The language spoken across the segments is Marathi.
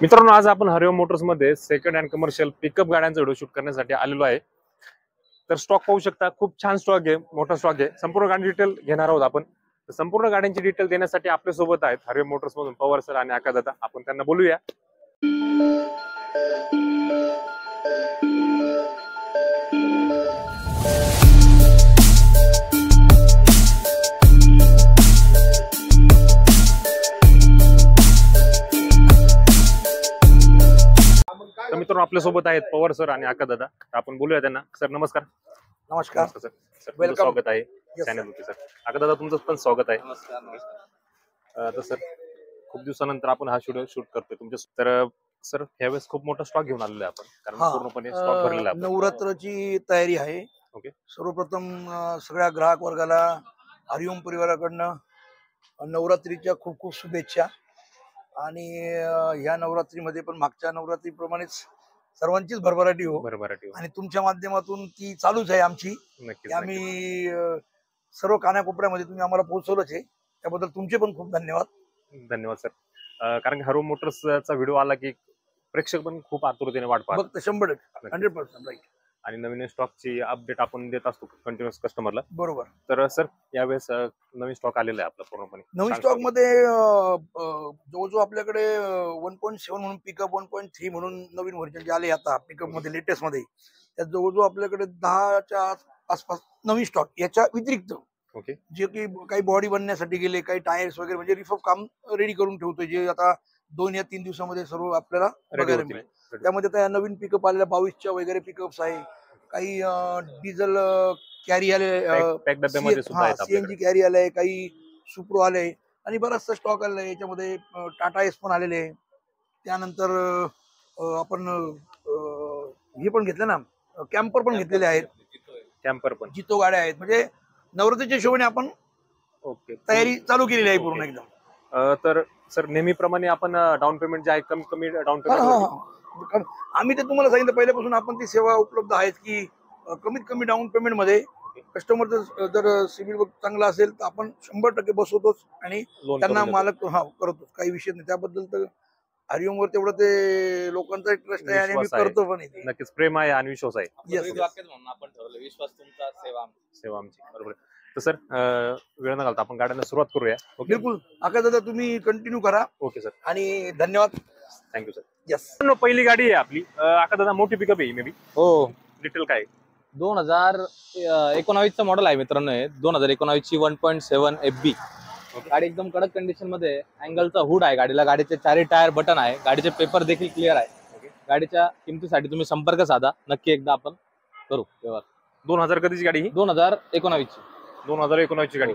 मित्रांनो, आज आपण हरिओम मोटर्स मध्ये सेकंड हँड कमर्शियल पिकअप गाड्यांचा व्हिडिओ शूट करण्यासाठी आलेलो आहे। तर स्टॉक पाहू शकता, खूप छान स्टॉक आहे, मोठा स्टॉक आहे। संपूर्ण गाडी डिटेल घेणार आहोत आपण। संपूर्ण गाड्यांची डिटेल देण्यासाठी आपल्या सोबत आहेत हरिओम मोटर्स मधून पवार सर आणि आकाश दादा। आपण त्यांना बोलूया। तर मित्रांनो, आपल्या सोबत आहेत पवार सर आणि आकाश दादा। आपण बोलूया त्यांना। सर नमस्कार। नमस्कार सर, तुमचं स्वागत आहे चॅनलवरती। सर आकाश दादा, तुमचं पण स्वागत आहे। नमस्कार। तर सर, खूप दिवसानंतर आपण हा व्हिडिओ शूट करतोय तुमच्या। तर सर, यावेळेस खूप मोठा स्टॉक घेऊन आलेलो आहे आपण, कारण पूर्णपणे स्टॉक भरलेला आहे। नवरात्राची तयारी आहे। ओके। सर्वप्रथम सगळ्या ग्राहक वर्गाला हरिओम परिवाराकडनं नवरात्रीच्या खूप खूप शुभेच्छा। आणि ह्या नवरात्रीमध्ये पण मागच्या नवरात्रीप्रमाणेच सर्वांचीच भरभराटी हो। आणि तुमच्या माध्यमातून ती चालूच आहे आमची। आम्ही सर्व कानाकोपऱ्यामध्ये तुम्ही आम्हाला पोहोचवलंच आहे, त्याबद्दल तुमचे पण खूप धन्यवाद। धन्यवाद सर। कारण हरिओम मोटर्सचा व्हिडिओ आला की प्रेक्षक पण खूप आतुरतेने वाट पाहतात। फक्त 100% राईट। आणि नवीन स्टॉकची अपडेट आपण देत असतो कंटिन्युअस कस्टमरला। बरोबर। तर सर, यावेळेस नवीन स्टॉक आलेला आहे आपला पूर्णपणे। नवीन स्टॉक मध्ये जो आपल्याकडे 1.7 म्हणून पिकअप, 1.3 म्हणून नवीन व्हर्जन जे आले आता पिकअप मध्ये लेटेस्ट मध्ये, त्यात जवळजवळ आपल्याकडे 10च्या आसपास नवीन स्टॉक। याच्या व्यतिरिक्त ओके, जे की काही बॉडी बनण्यासाठी गेले, काही टायर्स वगैरे, म्हणजे रिफर्ब काम रेडी करून ठेवतोय, जे आता 2 या 3 दिवसामध्ये सर्व आपल्याला बघायला मिळेल। त्यामध्ये त्या नवीन पिकअप आलेल्या 22च्या वगैरे पिकअप्स आहे। काही डिझेल कॅरी आले, सीएनजी कॅरी आले, काही सुप्रो आले आणि बराचसा स्टॉक आलेला आहे। याच्यामध्ये टाटा एस पण आलेले आहे। त्यानंतर आपण हे पण घेतलं ना, कॅम्पर पण घेतलेले आहेत। कॅम्पर पण, जितो गाड्या आहेत। म्हणजे नवरात्रीच्या हिशोबाने आपण ओके तयारी चालू केलेली आहे पूर्ण एकदम। तर सर, नेहमीप्रमाणे आपण डाऊन पेमेंट जे आहे कमी डाऊन पेमेंट, आम्ही ते तुम्हाला सांगितलं पहिल्यापासून, आपण ती सेवा उपलब्ध आहे की कमीत कमी डाऊन पेमेंट मध्ये कस्टमर जर सिबिल चांगला असेल तर आपण 100% बसवतोच आणि त्यांना मालक करतोच, काही विषय नाही त्याबद्दल। तर हरिओम वर तेवढं ते लोकांचा ट्रस्ट आहे आणि आम्ही करतो पण। नक्कीच प्रेम आहे आणि विश्वास आहे। आपण ठरवलं, विश्वास तुमचा, सेवा आमची। बरोबर। तर सर, वेळ न घालता आपण गाड्यांना सुरुवात करूया। बिलकुल आकाश दादा, तुम्ही कंटिन्यू करा। ओके सर, आणि धन्यवाद। Thank you sir. यस। पहिली गाडी आहे आपली आकाश दादा, मोठी पिकअप आहे मे बी। हो, डिटेल काय? 2019चं मॉडेल आहे मित्रांनो। 2019ची 1.7 FB गाडी एकदम कडक कंडिशन मध्ये। अँगलचा हुड आहे गाडीला, गाडीचे 4 टायर बटन आहे, गाडीचे पेपर देखील क्लिअर आहे। गाडीच्या किमतीसाठी तुम्ही संपर्क साधा, नक्की एकदा आपण करू व्यवहार। 2000 कधीची गाडी ही? 2019ची। 2019 ची गाडी।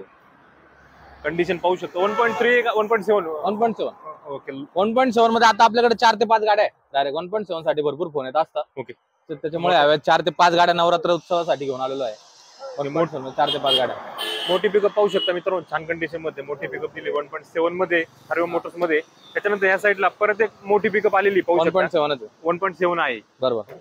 कंडिशन पाहू शकतो। 1.3 का 1.7? 1.7। ओके। 1.7 मध्ये आता आपल्याकडे 4 ते 5 गाड्या आहेत डायरेक्ट। 1.7 साठी भरपूर फोन येत असतात। ओके। तर त्याच्यामुळे हव्या 4 ते 5 गाड्या नवरात्र उत्सवासाठी घेऊन आलेलो आहे। 4 ते 5 गाड्या मोठी पिकअप पाहू शकता मित्रांनो, छान कंडिशन मध्ये मोठी पिकअप दिली 1.7 मध्ये हरिओम मोटर्स मध्ये। त्याच्यानंतर या साईडला परत एक मोठी पिकअप आलेली पाहू शकता। 1.7 आहे बरोबर।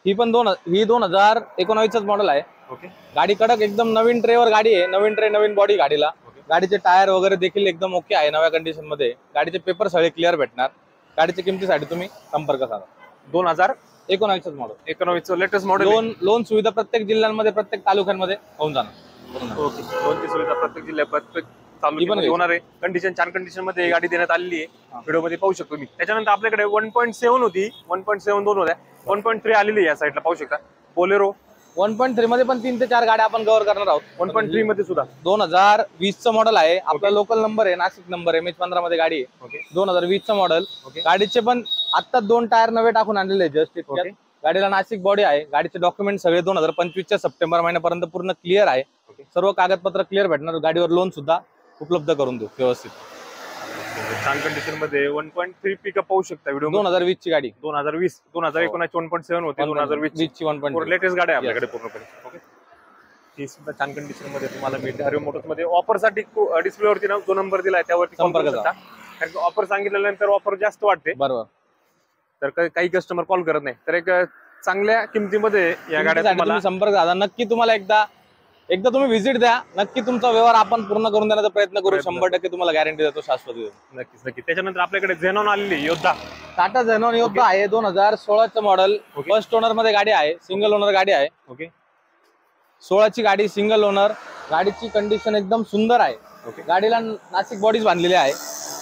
ही पण 2019च मॉडेल आहे। ओके। गाडी कडक एकदम नवीन ट्रेवर गाडी आहे, नवीन ट्रे नवीन बॉडी गाडीला। गाडीचे टायर वगैरे देखील एकदम ओके आहे, नव्या कंडिशन मध्ये। गाडीचे पेपर सगळे क्लिअर भेटणार। गाडीच्या किमतीसाठी तुम्ही संपर्क साधा। 2019च मॉडेल, 19चं लेटेस्ट मॉडेल। लोन सुविधा प्रत्येक जिल्ह्यांमध्ये, प्रत्येक तालुक्यांमध्ये होऊन जाणार। ओके। लोनची सुविधा प्रत्येक जिल्ह्यात, प्रत्येक तालुक्यामध्ये होणार आहे। कंडिशन छान कंडिशन मध्ये गाडी देण्यात आलेली आहे, व्हिडिओ मध्ये पाहू शकतो मी। त्याच्यानंतर आपल्याकडे 1.7 होती, 1.72 होत्या, 1.3 आलेली या साईडला पाहू शकता। बोलेरो 1.3 मध्ये पण 3 ते 4 गाड्या आपण कव्हर करणार आहोत। 1.3 मध्ये सुद्धा 2020चं मॉडेल आहे। आपला लोकल नंबर आहे, नाशिक नंबर आहे, MH15 मध्ये गाडी आहे। 2020चं मॉडेल। गाडीचे पण आता 2 टायर नवे टाकून आणलेले जस्ट इतक्यात। गाडीला नाशिक बॉडी आहे। गाडीचे डॉक्युमेंट सगळे 2025च्या सप्टेंबर महिन्यापर्यंत पूर्ण क्लिअर आहे। सर्व कागदपत्र क्लिअर भेटणार। गाडीवर लोन सुद्धा उपलब्ध करून देऊ व्यवस्थित। छान कंडिशन मध्ये 1.3 पिकअप पाहू शकता व्हिडिओ। 2020 ची गाडी। 2020 2019 1.7 होती, 2020 ची 1.3 लेटेस्ट गाडी आहे आपल्याकडे पूर्णपणे। ओके। ही सुद्धा छान कंडिशन मध्ये तुम्हाला मिळते हरिओम मोटर्स मध्ये। ऑफर साठी डिस्प्ले वरती जो नंबर दिलाय त्यावरती संपर्क साधा, कारण ऑफर सांगितल्यानंतर ऑफर जास्त वाटते। बरोबर। तर काही कस्टमर कॉल करत नाही, तर एक चांगल्या किमतीमध्ये या गाड्या संपर्क साधा। नक्की तुम्हाला एकदा एकदा तुम्ही व्हिजिट द्या, नक्की तुमचा व्यवहार आपण पूर्ण करून देण्याचा प्रयत्न करू. 100% तुम्हाला गॅरंटी देतो, शाश्वत देतो. नक्कीच नक्कीच. त्याच्यानंतर आपल्याकडे झेनॉन आलेली योद्धा. टाटा झेनॉन योद्धा आहे 2016चं मॉडेल. फर्स्ट ओनर मध्ये गाडी आहे, सिंगल ओनर गाडी आहे. ओके. 16ची गाडी, सिंगल ओनर. गाडीची कंडिशन एकदम सुंदर आहे. गाडीला नाशिक बॉडीज बांधलेली आहे.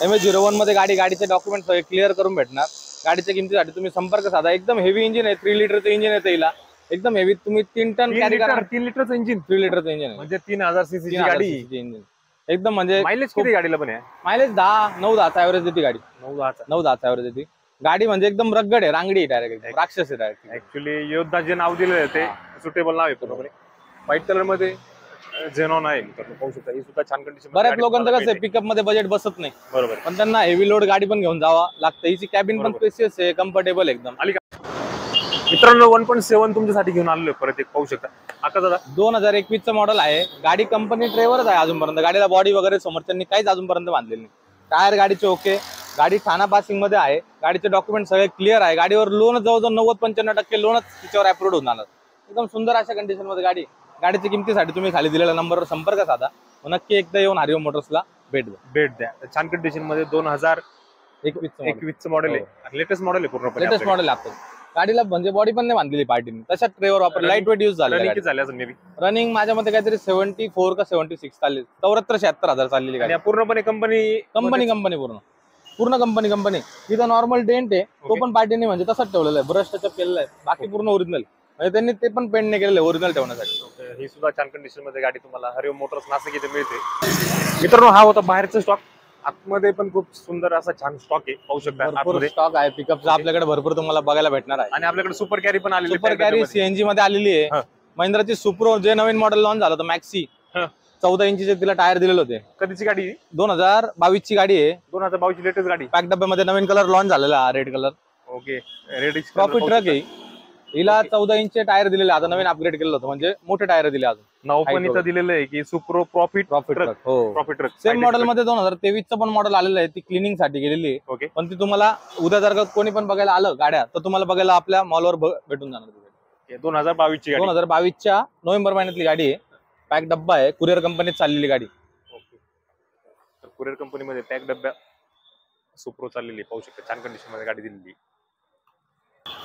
MH01 मध्ये गाडी, गाडीचे डॉक्युमेंट सगळे क्लिअर करून भेटणार. गाडीच्या किमतीसाठी तुम्ही संपर्क साधा. एकदम हेवी इंजिन आहे, 3 लिटरचं इंजिन आहे हिला. एकदम हेवी. तुम्ही 3 टन कॅरी करा. 3 लिटरचं इंजिन. 3 लिटरचं इंजिन आहे म्हणजे 3000 सीसी ची गाडी. इंजिन एकदम म्हणजे मायलेज किती गाडीला पण आहे? मायलेज 9-10 ऍव्हरेज देते गाडी. 9-10 ऍव्हरेज देते गाडी. म्हणजे एकदम रगड आहे, रांगडी डायरेक्ट, राक्षस आहे डायरेक्ट. ऍक्च्युअली योद्धा जे नाव दिलं ते सुटेबल नाव आहे पूर्णपणे. व्हाईट कलर मध्ये झेनॉन आहे, पाहू शकता. ही सुद्धा छान कंडिशन. बऱ्याच लोकांचं कसं आहे, पिकअप मध्ये बजेट बसत नाही. बरोबर. पण त्यांना हेवी लोड गाडी पण घेऊन जावा लागतं. हिची कॅबिन पण स्पेसियस आहे, कम्फर्टेबल एकदम. मित्रांनो 1.7 तुमच्यासाठी घेऊन आलेलो परत एक, पाहू शकता. आता दादा 2021चं मॉडेल आहे. गाडी कंपनी ट्रेवरच आहे अजूनपर्यंत. गाडीला बॉडी वगैरे समोरच्यांनी काहीच अजूनपर्यंत बांधलेली नाही. टायर गाडीचे ओके. गाडी ठाणा पासिंग मध्ये आहे. गाडीचे डॉक्युमेंट सगळे क्लिअर आहे. गाडीवर लोन जवळजवळ 90-95% लोनच तिच्यावर अप्रूव्ड होऊन आलं. एकदम सुंदर अशा कंडिशन मध्ये गाडी. गाडीच्या किमतीसाठी तुम्ही खाली दिलेल्या नंबरवर संपर्क साधा. नक्की एकदा येऊन हरिओम मोटर्सला भेट द्या. छान कंडिशन मध्ये 2021चं मॉडेल आहे. लेटेस्ट मॉडेल आहे पूर्णपणे. लेटेस्ट मॉडेल आहे. गाडीला म्हणजे बॉडी पण नाही बांधलेली पार्टीने. तशाच ट्रेवर वापर. लाईट वेट यूज झाला. रनिंग माझ्या मध्ये काहीतरी 74 का 76 चालली. 74-76 हजार चाललेली गाडी. पूर्णपणे कंपनी पूर्ण कंपनी. तिथं नॉर्मल डेंट आहे, तो पण पार्टीने म्हणजे तसाच ठेवलेला आहे. ब्रश टचअप केलेला आहे. बाकी पूर्ण ओरिजिनल. म्हणजे त्यांनी ते पण पेंट नाही केलेलं आहे ओरिजिनल ठेवण्यासाठी. ही सुद्धा छान कंडिशन मध्ये गाडी तुम्हाला हरिओम मोटर्स नाशिक इथे मिळते. मित्रांनो हा होता बाहेरचा स्टॉक. आतमध्ये पण खूप सुंदर असा छान स्टॉक आहे, पाहू शकता. भरपूर स्टॉक आहे पिकअपचा आपल्याकडे, भरपूर तुम्हाला बघायला भेटणार आहे. आणि आपल्याकडे सुपर कॅरी पण आलेली. सुपर कॅरी सीएनजी मध्ये आलेली आहे. महिंद्राची सुप्रो जे नवीन मॉडेल लॉन्च झालं होतं मॅक्सी, 14 इंचीचे तिला टायर दिलेले होते. कधीची गाडी? 2022 ची गाडी आहे. 2022 ची लेटेस्ट गाडी. पॅक डब्यामध्ये नवीन कलर लॉन्च झालेला, red colour. Okay. Red profit truck आहे. हिला 14 इंचचे टायर दिलेले. आता नवीन अपग्रेड केलेलं होतं, म्हणजे मोठे टायर दिले. अजून नाव पण इथं दिलेलं आहे की Supro profit truck. Profit truck same model मध्ये 2023चं पण मॉडेल आलेलं आहे. ती क्लिनिंग साठी गेलेली आहे. पण ती तुम्हाला उद्या जर का कोणी पण बघायला आलं गाड्या, तर तुम्हाला बघायला आपल्या मॉलवर भेटून जाणार. 2022 ची 2022च्या नोव्हेंबर महिन्यातली गाडी आहे. पॅक डब्बा आहे. कुरिअर कंपनीत चाललेली गाडी. कुरिअर कंपनीमध्ये पॅक डब्या सुप्रो चाललेली, पाहू शकता. छान कंडिशन मध्ये गाडी दिलेली.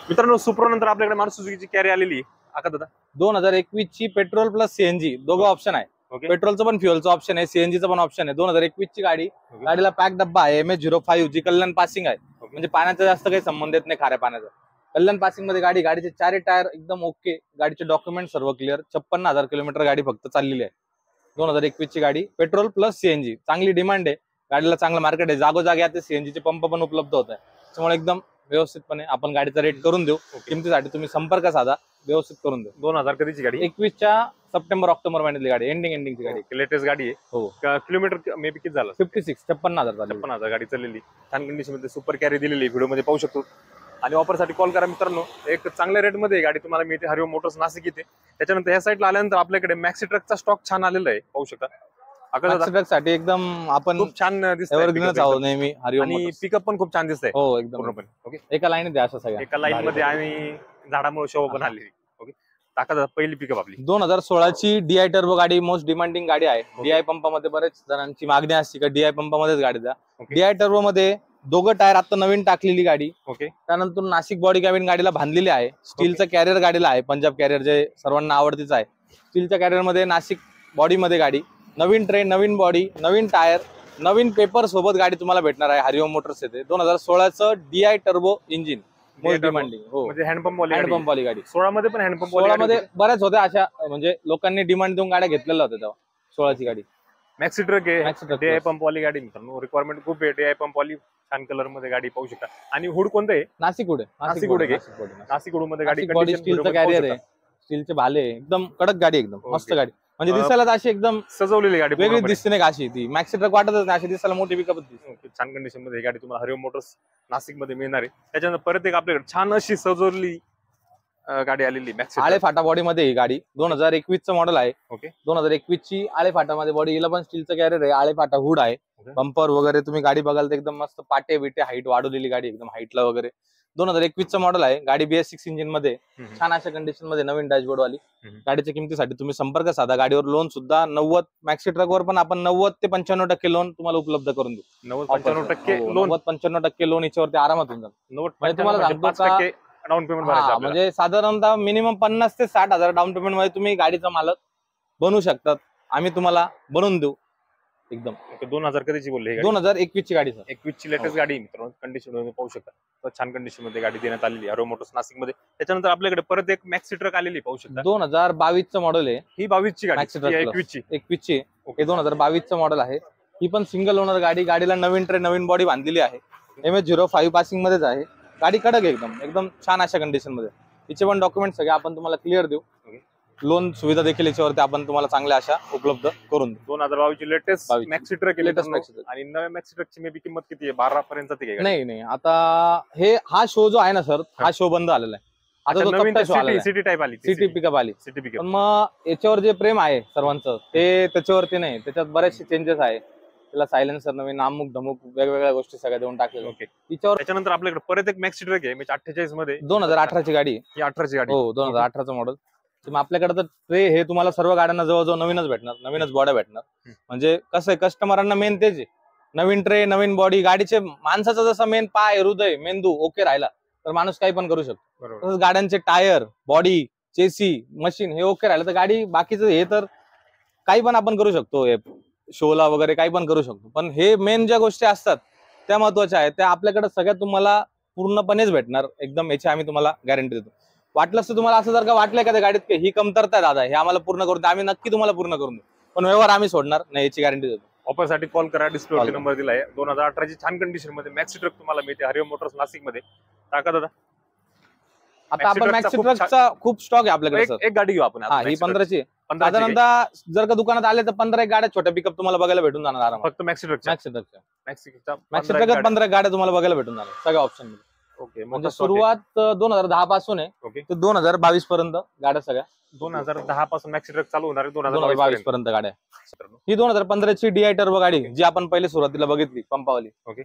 मित्रांनो सुप्रो नंतर आपल्याकडे मारुती सुझुकीची कॅरी आलेली. आता दादा 2021 ची पेट्रोल प्लस सीएनजी दोघं ऑप्शन आहे. पेट्रोलचं पण फ्युएलचं ऑप्शन आहे, सीएनजीचं पण ऑप्शन आहे. 2021 ची गाडी. गाडीला पॅक डब्बा आहे. MH05 जी कल्याण पासिंग आहे. म्हणजे पाण्याचा जास्त काही संबंध येत नाही खाऱ्या पाण्याचा. कल्याण पासिंग मध्ये गाडी. गाडीचे 4 टायर एकदम ओके. गाडीचे डॉक्युमेंट सर्व क्लिअर. 56,000 किलोमीटर गाडी फक्त चाललेली आहे. 2021 ची गाडी. Petrol plus CNG. चांगली डिमांड आहे गाडीला, चांगलं मार्केट आहे. जागोजागी आता सीएनजीचे पंप पण उपलब्ध होत आहे. त्यामुळे एकदम व्यवस्थितपणे आपण गाडीचा रेट करून देऊ. किमतीसाठी तुम्ही संपर्क साधा, व्यवस्थित करून देऊ. 2000 कधीची गाडी? 21च्या सप्टेंबर-ऑक्टोबर महिन्यातली गाडी. एंडिंगची गाडी. लेटेस्ट गाडी आहे. हो. किलोमीटर मे बी किती झालं? 56,000 गाडी चाललेली. छान कंडिशन मध्ये सुपर कॅरी दिलेली, व्हिडिओ मध्ये पाहू शकतो. आणि ऑफरसाठी कॉल करा मित्रांनो. एक चांगल्या रेट मध्ये गाडी तुम्हाला मिळते हरिओम मोटर्स नाशिक इथे. त्याच्यानंतर या साईडला आल्यानंतर आपल्याकडे मॅक्सी ट्रकचा स्टॉक छान आलेला आहे, पाहू शकता. साठी एकदम आपण खूप छान दिसतंय. एव्हरग्रीनच आहोत नेहमी हरिओम. आणि पिकअप पण खूप छान दिसतंय. हो एकदम. ओके. एका लाईन द्या असं सगळ्या. एका लाईन मध्ये आणि झाडामुळे शोभा पण आलेली. ओके. टाका पहिली पिकअप आपली 2016 ची DI टर्बो गाडी. मोस्ट डिमांडिंग गाडी आहे. DI पंपामध्ये बरेच जणांची मागणी असते का DI पंपामध्येच गाडी द्या. DI टर्बो मध्ये दोघं टायर आता नवीन टाकलेली गाडी. ओके. त्यानंतर नाशिक बॉडी कॅबिन गाडीला बांधलेली आहे. स्टीलचं कॅरियर गाडीला आहे. पंजाब कॅरियर जे सर्वांना आवडतीच आहे. स्टीलच्या कॅरियर मध्ये नाशिक बॉडी मध्ये गाडी. नवीन ट्रेन, नवीन बॉडी, नवीन टायर, नवीन पेपर सोबत गाडी तुम्हाला भेटणार आहे हरिओम मोटर्स येथे. 2016चं DI turbo engine. Most demanding. हो. म्हणजे हँडपंप वाली गाडी. 16 मध्ये पण हँडपंप. 16 मध्ये बऱ्याच होत्या अशा, म्हणजे लोकांनी डिमांड देऊन गाड्या घेतलेल्या होत्या तेव्हा. 16 ची गाडी. मॅक्सी ट्रक आहे. DI पंप वाली गाडी मित्रांनो. रिक्वायरमेंट खूप आहे. DI पंप वाली छान कलर मध्ये गाडी पाहू शकता. आणि हुड कोणतं आहे? नाशिक हुड मध्ये गाडी. स्टीलचं कॅरियर आहे. स्टीलचे भाले. एकदम कडक गाडी. एकदम मस्त गाडी. म्हणजे दिसायला अशी एकदम सजवलेली गाडी. वेगळी दिसते नाही का अशी. ती मॅक्सी ट्रक वाटतच नाही, अशी दिसायला मोठी पिकअप दिसते. छान कंडिशन मध्ये गाडी तुम्हाला हरिओम मोटर्स नाशिक मध्ये मिळणार आहे. त्याच्यानंतर परत एक आपल्याकडे छान अशी सजवलेली गाडी आलेली मॅक्सी. आळे फाटा बॉडी मध्ये ही गाडी. 2021चं मॉडेल आहे. ओके. 2021 ची आळे फाटामध्ये बॉडी. हिला पण स्टीलचं कॅरियर आहे. आळे फाटा हुड आहे. बंपर वगैरे तुम्ही गाडी बघाल तर एकदम मस्त पाटे बिटे हाईट वाढवलेली गाडी. एकदम हाईटला वगैरे 2021चं मॉडेल आहे. गाडी BS6 इंजिन मध्ये हम्म. छान अशा कंडिशन मध्ये नवीन डॅशबोर्ड वाली. हम्म. गाडीच्या किमतीसाठी तुम्ही संपर्क साधा. गाडीवर लोन सुद्धा 90 मॅक्सी ट्रकवर पण आपण 90 ते 95% लोन तुम्हाला उपलब्ध करून देऊ. 90-95% लोन, 90-95% लोन याच्यावरती आरामात होऊन जातं. 90 तुम्हाला सांगतो 5% डाऊन पेमेंट भरायचं हा, आपल्याला. म्हणजे साधारणतः मिनिमम 50 ते 60,000 डाऊन पेमेंट मध्ये तुम्ही गाडीचा मालक बनवू शकतात. आम्ही तुम्हाला बनवून देऊ एकदम. 2000 कधीची बोलले? 2021 ची गाडी सर. 21 ची लेटेस्ट गाडी आहे मित्रांनो. कंडिशन मध्ये पाहू शकता, तर छान कंडिशन मध्ये गाडी देण्यात आलेली आहे मोटर्स नाशिक मध्ये. त्याच्यानंतर आपल्याकडे परत एक मॅक्सी ट्रक आलेली पाहू शकता. 2022चं मॉडेल आहे. ही 22 ची गाडी, Maxi Truck Plus. 21 ची. 21 ची हे 2022चं मॉडेल आहे. ही पण सिंगल ओनर गाडी. गाडीला नवीन ट्रे, नवीन बॉडी बांधलेली आहे. MS05 पासिंग मध्येच आहे. गाडी कडक आहे एकदम, एकदम छान अशा कंडिशन मध्ये. हिचे पण डॉक्युमेंट सगळे आपण तुम्हाला क्लिअर देऊ. लोन सुविधा देखील याच्यावरती आपण तुम्हाला चांगल्या अशा उपलब्ध करून देऊ. 2022 ची latest 22 maxi truck Latest Maxi Truck. आणि नव्या मॅक्सी ट्रकची मे बी किंमत किती आहे? 12 पर्यंत ती आहे. नाही आता हा शो जो आहे ना सर, हा शो बंद आलेला आहे. आता तो नवीन तक्ता शो आलेला आहे. सिटी टाइप आली, सिटी पिकअप आली. सिटी पण पिकअप. मग याच्यावर जे प्रेम आहे सर्वांचं ते त्याच्यावरती नाही. त्याच्यात बरेचसे चेंजेस आहे. त्याला सायलेन्सर नवीन, अमुक धमुक वेगवेगळ्या गोष्टी सगळ्या देऊन टाकलेल्या. ओके. तिच्यावर त्याच्यानंतर आपल्याकडे परत एक मॅक्सी ट्रक आहे म्हणजे 48 मध्ये. 2018 ची गाडी. ही 18 ची गाडी. हो 2018चं मॉडेल. मग आपल्याकडे तर ट्रे हे तुम्हाला सर्व गाड्यांना जवळजवळ नवीनच भेटणार, नवीनच बॉड्या भेटणार. म्हणजे कसं आहे, कस्टमरांना मेन तेच आहे, नवीन ट्रे, नवीन बॉडी. गाडीचे माणसाचा जसा मेन पाय, हृदय, मेंदू ओके राहिला तर माणूस काही पण करू शकतो. बरोबर. तसंच गाड्यांचे टायर, बॉडी, चेसी, मशीन हे ओके राहिलं तर गाडी बाकीचं हे तर काही पण आपण करू शकतो. हे शोला वगैरे काही पण करू शकतो. पण हे मेन ज्या गोष्टी असतात त्या महत्वाच्या आहेत, त्या आपल्याकडे सगळ्या तुम्हाला पूर्णपणेच भेटणार एकदम. याची आम्ही तुम्हाला गॅरंटी देतो. वाटलंच तर तुम्हाला असं जर का वाटलंय का त्या गाडीत की ही कमतरता आहे दादा, हे आम्हाला पूर्ण करून द्या, आम्ही नक्की तुम्हाला पूर्ण करून देऊ. पण व्यवहार आम्ही सोडणार नाही, याची गॅरंटी देतो. ऑफर साठी कॉल करा. डिस्प्ले Call नंबर दिलाय. 2018 ची छान कंडिशन मध्ये मॅक्सी ट्रक तुम्हाला मिळते हरिओम मोटर्स नाशिक मध्ये. टाका दादा. आता आपण Maxi मॅक्सी Truckचा खूप ट्रकचा खूप स्टॉक आहे आपल्याकडे सर. एक गाडी घेऊ आपण आता. हा, ही Maxi Truck. 15ची. 15 ची गाडी. साधारणतः जर का दुकानात आले तर 15 एक गाड्या छोट्या पिकअप तुम्हाला बघायला भेटून जाणार आरामात. फक्त मॅक्सी ट्रकच्या. मॅक्सी ट्रकच्या. मॅक्सी ट्रकात 15 गाड्या तुम्हाला बघायला भेटून जाणार सगळ्या ऑप्शन मध्ये. ओके. म्हणजे सुरुवात 2010 पासून आहे ओके. ते 2022 पर्यंत गाड्या सगळ्या. 2010 पासून मॅक्सी ट्रक चालू होणार आहे. 2022 पर्यंत गाड्या. ही 2015 ची DI टर्बो गाडी जी आपण पहिले सुरुवातीला बघितली पंपावाली. ओके.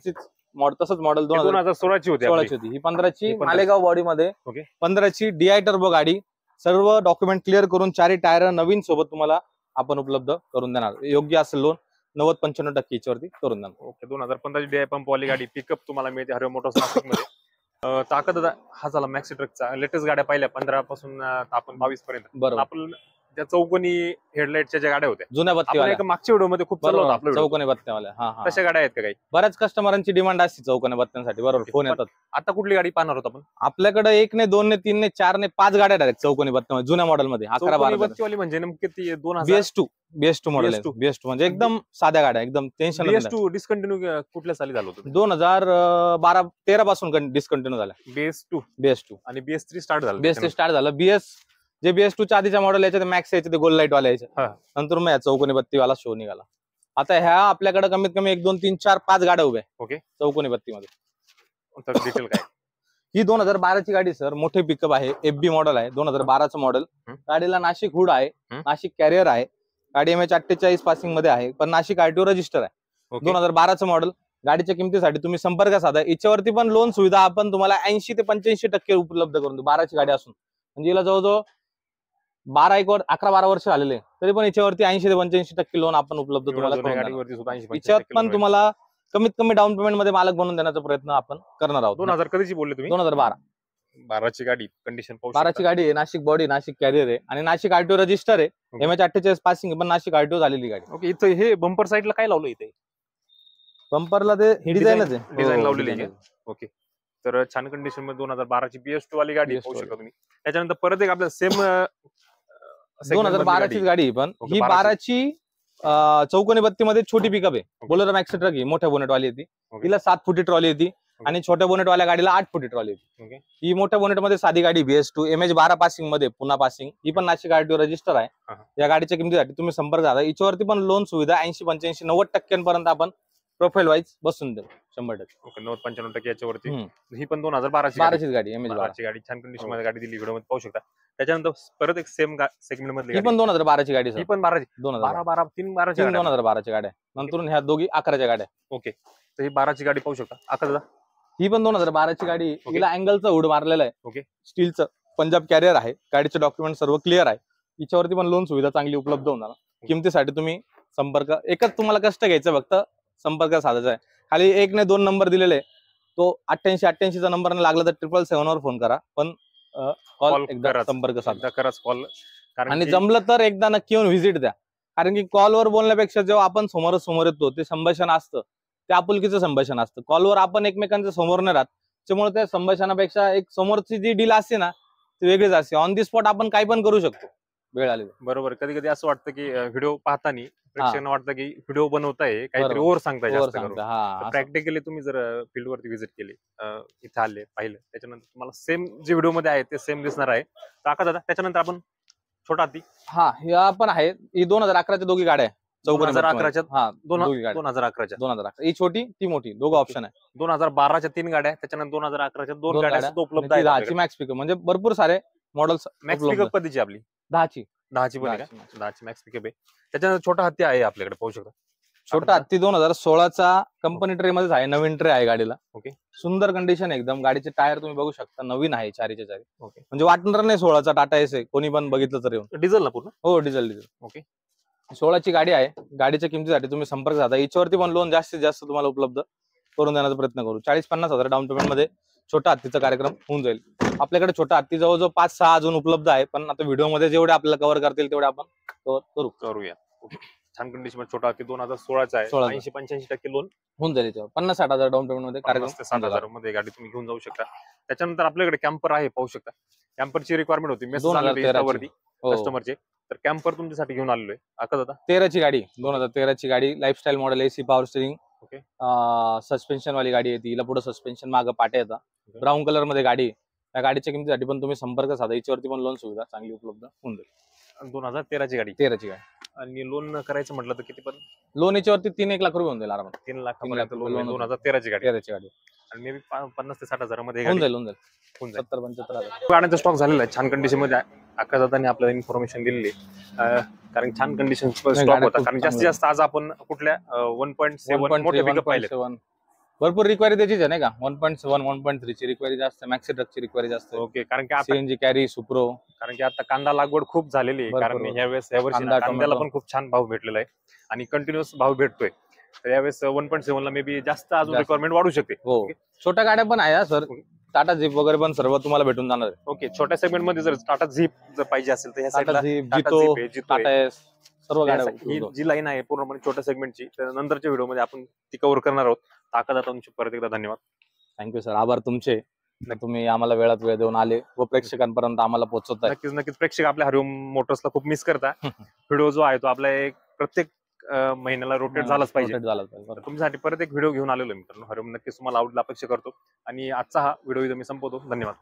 तसंच मॉडेल 2016 ची होती 16 आपली. ची होती. ही 15 ची ही 15 मालेगाव बॉडी मध्ये. ओके. 15 ची DI टर्बो गाडी. सर्व डॉक्युमेंट क्लिअर करून 4 टायर नवीन सोबत तुम्हाला आपण उपलब्ध करून देणार. योग्य असेल लोन 90-95% याच्यावरती करून देणार. ओके. 2015 ची DI पंप वाली गाडी पिकअप तुम्हाला मिळते हरिओम मोटर्स नाशिक मध्ये. ताकद हा झाला मॅक्सी ट्रकचा. लेटेस्ट गाड्या पाहिल्या 15 पासून आपण 22 पर्यंत. बरोबर. आपण त्या चौकोनी हेडलाईटच्या ज्या गाड्या होत्या जुन्या आपण बत्तीवाल्या. एक मागच्या व्हिडिओ मध्ये खूप चालू होता आपलं video. चौकोनी बत्त्यावाल्या. हा हा. तशा गाड्या आहेत का काही? बऱ्याच कस्टमरांची डिमांड असते चौकोनी बत्त्यांसाठी. बरोबर. ओके. फोन येतात. आता कुठली गाडी पाहणार होता आपण? आपल्याकडे 1 ने 2 ने 3 ने 4 ने 5 गाड्या डायरेक्ट चौकोनी बत्त्यामध्ये जुन्या मॉडेल मध्ये 11-12 बत्तीवाली म्हणजे नेमकी ती 2000 BS2 मॉडेल आहे. BS2. BS2 म्हणजे एकदम साध्या गाड्या, एकदम टेन्शन नाही. BS2 डिस्कंटिन्यू कुठल्या साली झालं होतं? 2012-13 पासून डिस्कंटिन्यू झाल्या. BS2 आणि BS3 स्टार्ट झालं. BS3 स्टार्ट झालं. जे BS2 च्या आधीच्या मॉडेल याचे मॅक्स याचे ते गोल लाईट वाले याचे. हा. नंतर मग चौकोनी बत्तीवाला शो निघाला. आता ह्या आपल्याकडे कमीत कमी 1 2 3 4 5 गाड्या उभ्या. ओके. चौकोनी बत्तीमध्ये. तर डिटेल काय? ही 2012 ची गाडी सर. मोठे पिकअप आहे. FB मॉडेल आहे. 2012चं मॉडेल. गाडीला नाशिक हुड आहे. नाशिक कॅरियर आहे. गाडी MH48 पासिंग मध्ये आहे. पण नाशिक RTO रजिस्टर आहे. ओके. 2012चं मॉडेल. गाडीच्या किमतीसाठी तुम्ही संपर्क साधा. याच्यावरती पण लोन सुविधा आपण तुम्हाला 80 ते 85% उपलब्ध करून देऊ. 12 ची गाडी असून म्हणजे हिला जवळजवळ 11-12 वर्ष झालेले तरी पण याच्यावरती 80 ते 85% लोन आपण उपलब्ध तुम्हाला करून देणार. गाडीवरती सुद्धा 80% याच्यात पण तुम्हाला कमीत कमी डाऊन पेमेंट मध्ये मालक बनवून देण्याचा प्रयत्न आपण करणार आहोत. 2000 कधीची बोलले तुम्ही? 2012. 12 ची गाडी कंडिशन पाहू 12 ची गाडी आहे. नाशिक बॉडी, नाशिक कॅरियर आहे आणि नाशिक RTO रजिस्टर आहे. ओके. MH48 पासिंग पण नाशिक RTO झालेली गाडी. ओके. इथं हे बंपर साईडला काय लावलं इथे? बंपरला ते डिझाईनच आहे. डिझाईन हो, लावलेली design आहे. ओके. तर छान कंडिशन मध्ये 2012 ची BS2 वाली गाडी BS2 पाहू शकता तुम्ही. त्याच्यानंतर परत एक आपल्या सेम 2012 ची गाडी पण ओके, ही 12 12 ची चौकोनी बत्तीमध्ये छोटी पिकअप आहे. बोलेरो मॅक्सी ट्रक ही मोठ्या बोनेट वाली येते. ओके. तिला 7 फुटी ट्रॉली येते आणि छोट्या बोनेट वाल्या गाडीला 8 फुटी ट्रॉली येते. ओके. ही मोठ्या बोनेट मध्ये साधी गाडी BS2 MH12 पासिंग मध्ये पुन्हा पासिंग. ही पण नाशिक RTO रजिस्टर आहे. हा. या गाडीच्या किमतीसाठी तुम्ही संपर्क साधा. याच्यावरती पण लोन सुविधा 80-85-90% पर्यंत आपण प्रोफाईल वाईज बसून देऊ 100%. ओके. 90-95% याच्यावरती. हम्म. ही पण 2012 ची 12 चीच गाडी MH12. ची गाडी छान कंडिशन मध्ये गाडी दिली व्हिडिओ मध्ये पाहू शकता. त्याच्यानंतर परत एक सेम सेगमेंट मधली ही गाडी. पण 2012 ची गाडी ही सर. पण 12 ची. 2012 12 ची 2012 च्या गाड्या. नंतर ह्या दोघी 11 च्या गाड्या. ओके. तर ही 12 ची गाडी पाहू शकता. आता दादा ही पण 2012ची गाडी आहे. Okay. हिला अँगलचा हुड मारलेला Okay. आहे, स्टीलचं पंजाब कॅरियर आहे. गाडीचे डॉक्युमेंट सर्व क्लिअर आहे. हिच्यावरती पण लोन सुविधा चांगली उपलब्ध होणार. किमतीसाठी तुम्ही संपर्क, एकच तुम्हाला कष्ट घ्यायचं, फक्त संपर्क साधायचा आहे. खाली 1 नाही 2 नंबर दिलेले आहे. तो 88-88चा नंबर लागला तर 777 वर फोन करा, पण कॉल Call एकदा कराच. संपर्क साधा. एकदा कराच कॉल. आणि जमलं तर एकदा नक्की येऊन व्हिजिट द्या. कारण की कॉलवर बोलण्यापेक्षा जेव्हा आपण समोर येतो ते संभाषण असतं, ते आपुलकीचं संभाषण असतं. कॉलवर आपण एकमेकांच्या समोर नाही राहत, त्यामुळे त्या संभाषणापेक्षा एक समोरची जी डील असते ना ती वेगळीच असते. ऑन दी स्पॉट आपण काही पण करू शकतो वेळ आली. बरोबर. कधी कधी असं वाटतं की व्हिडिओ पाहताना प्रेक्षकांना वाटतं की व्हिडिओ बनवताय काहीतरी ओव्हर सांगताय जास्त करून. प्रॅक्टिकली तुम्ही जर फील्ड वरती व्हिजिट केली, इथे आले पाहिलं, त्याच्यानंतर तुम्हाला सेम जे व्हिडिओ मध्ये आहे ते सेम दिसणार आहे. काका दादा त्याच्यानंतर आपण छोटा हत्ती. हा ह्या पण आहे. ही 2011च्या दोघी गाड्या आहे. 2011च्या हा दोघी गाड्या 2011च्या 2011. ही छोटी ती मोठी, दोघं ऑप्शन आहे. 2012च्या 3 गाड्या, त्याच्यानंतर 2011च्या 2 गाड्या सुद्धा उपलब्ध आहेत. 10ची मॅक्स पिकअप, म्हणजे भरपूर सारे मॉडेल्स. मॅक्स पिकअप कधीची आपली? 10ची पण आहे का? 10ची मॅक्स पिकअप आहे. त्याच्यानंतर छोटा हत्ती आहे आपल्याकडे, पाहू शकता. छोटा हत्ती 2016चा कंपनी ट्रे मध्येच आहे. नवीन ट्रे आहे गाडीला. ओके. सुंदर कंडिशन एकदम. गाडीचे टायर तुम्ही बघू शकता, नवीन आहे, 4च्या 4. ओके. म्हणजे वाटणार नाही 16चा टाटा एस आहे, कोणी पण बघितलं तर येऊन. डिझेल ना पूर्ण? हो, डिझेल. ओके. 16ची गाडी आहे. गाडीच्या किमतीसाठी तुम्ही संपर्क साधा. याच्यावरती पण लोन जास्तीत जास्त तुम्हाला उपलब्ध करून देण्याचा प्रयत्न करू. 40-50 हजार डाऊन पेमेंट मध्ये छोटा हत्तीचा कार्यक्रम होऊन जाईल. आपल्याकडे छोटा हत्ती जवळजवळ 5-6 अजून उपलब्ध आहे, पण आता व्हिडिओ मध्ये जेवढे आपल्याला कव्हर करतील तेवढे आपण करूया. छान कंडिशन मध्ये छोटा हत्ती 2016चा आहे. 80-85% लोन होऊन जाईल. 50-60 हजार डाऊन पेमेंट मध्ये कार्यक्रम 50,000 मध्ये गाडी तुम्ही घेऊन जाऊ शकता. त्याच्यानंतर आपल्याकडे कॅम्पर आहे, पाहू शकता. कॅम्परची रिक्वायरमेंट होती मेसेज कस्टमरचे, तर कॅम्पर तुमच्यासाठी घेऊन आलेलो आहे. आता दादा 13ची गाडी, 2013ची गाडी, lifestyle model, AC power steering, okay. Suspension वाली गाडी आहे. हिला पुढे सस्पेन्शन, मागं पाटे येतात. ब्राऊन कलर मध्ये गाडी. त्या गाडीच्या किमतीसाठी पण तुम्ही संपर्क साधा. याच्यावरती पण लोन सुविधा चांगली उपलब्ध होऊन जाईल. 2013ची गाडी. 13ची गाडी. आणि लोन करायचं म्हटलं तर किती पण? लोन याच्यावरती 3-1 लाख रुपये होऊन जाईल आरामात. 3 लाख लोन. 2013ची 2013ची गाडी. गाडी आणि मे बी 50 ते 60 हजारामध्ये होऊन जाईल. 70-75 हजार गाड्यांचा स्टॉक झालेला आहे. छान कंडिशन मध्ये आहे. आकाशदादांनी आपल्याला इन्फॉर्मेशन दिलेली, कारण छान कंडिशन स्टॉक होता. कारण जास्तीत जास्त आज आपण कुठल्या 1.7 मोठे पिकअप पाहिले. भरपूर रिक्वायरी त्याचीच आहे नाही का? 1.7, 1.3 ची रिक्वायरी जास्त, मॅक्सी ट्रकची रिक्वायरी जास्त. ओके. कारण की आता सीएनजी कॅरी, सुप्रो, कारण की आता कांदा लागवड खूप झालेली आहे. कारण यावर्षी कांद्याला पण खूप छान भाव भेटलेला आहे आणि कंटिन्युअस भाव भेटतोय. तर यावेळेस 1.7 ला मे बी जास्त अजून रिक्वायरमेंट वाढू शकते. हो. छोट्या गाड्या पण आहे सर. टाटा झीप वगैरे पण सर्व तुम्हाला भेटून जाणार आहे. ओके. छोट्या सेगमेंट मध्ये जर टाटा झीप जर पाहिजे असेल तर ह्या टाटा साईडला झीप, जितो, टाटा एस, सर्व गाड्या. ही जी लाईन आहे पूर्णपणे छोट्या सेगमेंटची, तर नंतरच्या व्हिडिओ मध्ये आपण ती कव्हर करणार आहोत. ताकद तुमचे परत एकदा धन्यवाद. Thank you sir. आभार तुमचे. तुम्ही आम्हाला वेळात वेळ देऊन आले व प्रेक्षकांपर्यंत आम्हाला पोहोचवताय. नक्कीच प्रेक्षक आपल्या हरिओम मोटर्सला खूप मिस करता. व्हिडिओ जो आहे तो आपला एक प्रत्येक महिन्याला रोटेट झालाच पाहिजे. तुमच्यासाठी परत एक व्हिडिओ घेऊन आलेलो मित्रांनो. हरिओम नक्कीच तुम्हाला आवडला अपेक्षा करतो. आणि आजचा हा व्हिडिओ इथं मी संपवतो. धन्यवाद.